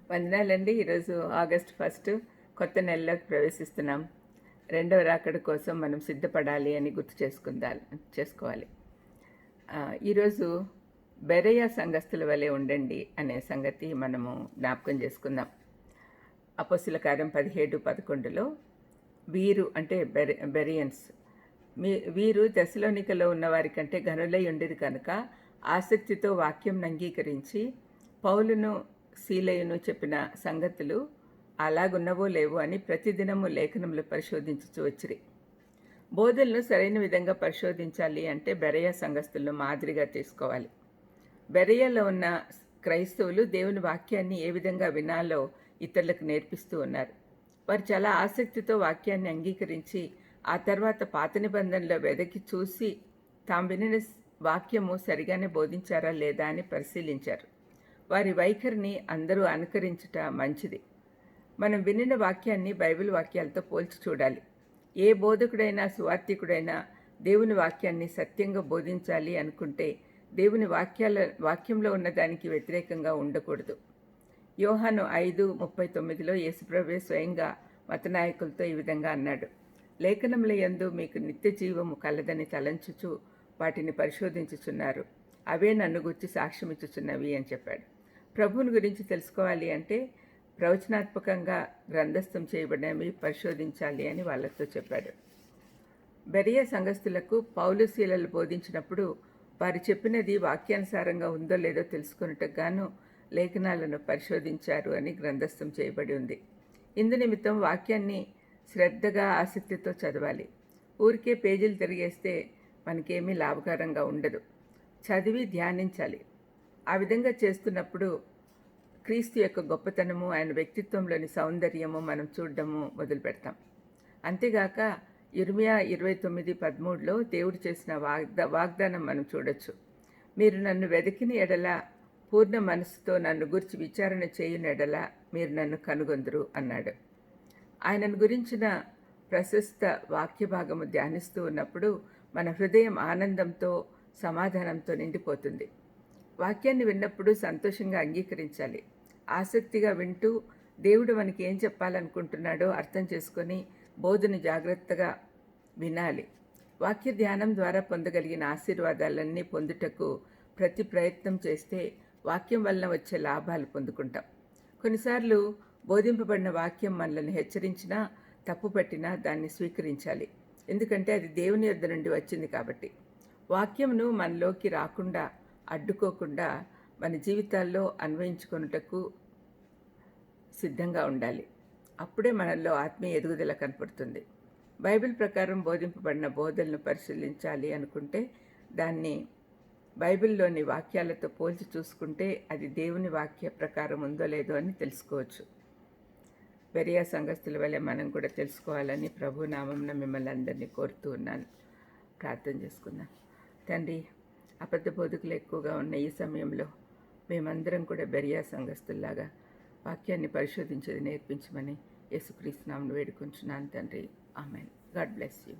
వందనాలండి. ఈరోజు ఆగస్ట్ 1 కొత్త నెలలోకి ప్రవేశిస్తున్నాం. రెండవ రాకడ కోసం మనం సిద్ధపడాలి అని గుర్తు చేసుకోవాలి. ఈరోజు బెరయ సంఘస్థుల వలె ఉండండి అనే సంగతి మనము జ్ఞాపకం చేసుకుందాం. అపోస్తుల కార్యం 17:11లో వీరు అంటే బెరియన్స్ వీరు తెస్సలోనికలో ఉన్న వారి కంటే ఘనులై ఉండేది కనుక ఆసక్తితో వాక్యం అంగీకరించి పౌలును సీలయును చెప్పిన సంగతులు అలాగున్నవో లేవో అని ప్రతిదినము లేఖనములు పరిశోధించుచూ వచ్చిరి. బోధనలు సరైన విధంగా పరిశోధించాలి అంటే బెరయ సంఘస్థులను మాదిరిగా తీసుకోవాలి. బెరయలో ఉన్న క్రైస్తవులు దేవుని వాక్యాన్ని ఏ విధంగా వినాలో ఇతరులకు నేర్పిస్తూ ఉన్నారు. వారు చాలా ఆసక్తితో వాక్యాన్ని అంగీకరించి ఆ తర్వాత పాత నిబంధనలో వెదకి చూసి తాము వినిన వాక్యము సరిగానే బోధించారా లేదా అని పరిశీలించారు. వారి వైఖరిని అందరూ అనుకరించుట మంచిది. మనం వినిన వాక్యాన్ని బైబిల్ వాక్యాలతో పోల్చి చూడాలి. ఏ బోధకుడైనా సువార్థికుడైనా దేవుని వాక్యాన్ని సత్యంగా బోధించాలి అనుకుంటే దేవుని వాక్యంలో ఉన్నదానికి వ్యతిరేకంగా ఉండకూడదు. యోహాను 5:39లో యేసుప్రభువే స్వయంగా మతనాయకులతో ఈ విధంగా అన్నాడు, లేఖనముల యందు మీకు నిత్య జీవము కలదని తలంచుచు వాటిని పరిశోధించుచున్నారు, అవే నన్ను గురించి సాక్ష్యమిచ్చుచున్నవి అని చెప్పాడు. ప్రభువుని గురించి తెలుసుకోవాలి అంటే ప్రవచనాత్మకంగా గ్రంథస్థం చేయబడినవి పరిశోధించాలి అని వాళ్ళతో చెప్పాడు. బెరయ సంఘస్థులకు పౌలు శీలలు బోధించినప్పుడు వారు చెప్పినది వాక్యానుసారంగా ఉందో లేదో తెలుసుకున్నట్టుకు గాను లేఖనాలను పరిశోధించారు అని గ్రంథస్థం చేయబడి ఉంది. ఇందు నిమిత్తం వాక్యాన్ని శ్రద్ధగా ఆసక్తితో చదవాలి. ఊరికే పేజీలు తిరిగేస్తే మనకేమీ లాభకరంగా ఉండదు. చదివి ధ్యానించాలి. ఆ విధంగా చేస్తున్నప్పుడు క్రీస్తు యొక్క గొప్పతనము, ఆయన వ్యక్తిత్వంలోని సౌందర్యము మనం చూడడము మొదలు పెడతాం. అంతేగాక ఇర్మియా 29:13లో దేవుడు చేసిన వాగ్దానం మనం చూడొచ్చు. మీరు నన్ను వెతికిన ఎడల, పూర్ణ మనసుతో నన్ను గురించి విచారణ చేయుని ఎడల మీరు నన్ను కనుగొందురు అన్నాడు. ఆయనను గురించిన ప్రశస్త వాక్య భాగము ధ్యానిస్తూ ఉన్నప్పుడు మన హృదయం ఆనందంతో సమాధానంతో నిండిపోతుంది. వాక్యాన్ని విన్నప్పుడు సంతోషంగా అంగీకరించాలి. ఆసక్తిగా వింటూ దేవుడు మనకి ఏం చెప్పాలనుకుంటున్నాడో అర్థం చేసుకొని బోధను జాగ్రత్తగా వినాలి. వాక్య ధ్యానం ద్వారా పొందగలిగిన ఆశీర్వాదాలన్నీ పొందుటకు ప్రతి ప్రయత్నం చేస్తే వాక్యం వలన వచ్చే లాభాలు పొందుకుంటాం. కొన్నిసార్లు బోధింపబడిన వాక్యం మనల్ని హెచ్చరించినా, తప్పుపట్టినా దాన్ని స్వీకరించాలి. ఎందుకంటే అది దేవుని యొద్ద నుండి వచ్చింది కాబట్టి. వాక్యంను మనలోకి రాకుండా అడ్డుకోకుండా మన జీవితాల్లో అన్వయించుకొనుటకు సిద్ధంగా ఉండాలి. అప్పుడే మనల్లో ఆత్మీయ ఎదుగుదల కనపడుతుంది. బైబిల్ ప్రకారం బోధింపబడిన బోధనలు పరిశీలించాలి అనుకుంటే దాన్ని బైబిల్లోని వాక్యాలతో పోల్చి చూసుకుంటే అది దేవుని వాక్య ప్రకారం ఉందో లేదో అని తెలుసుకోవచ్చు. బెరయ సంఘస్థుల వల్ల మనం కూడా తెలుసుకోవాలని ప్రభు నామంన మిమ్మల్ని అందరినీ కోరుతూ ఉన్నాను. ప్రార్థన చేసుకుందాం. తండ్రి, అబద్ధ బోధకులు ఎక్కువగా ఉన్న ఈ సమయంలో మేమందరం కూడా బెరయ సంఘస్థుల్లాగా వాక్యాన్ని పరిశోధించేది నేర్పించమని యేసుక్రీస్తు నామమున వేడుకొంచున్నాను తండ్రి. ఆమెన్. God bless you.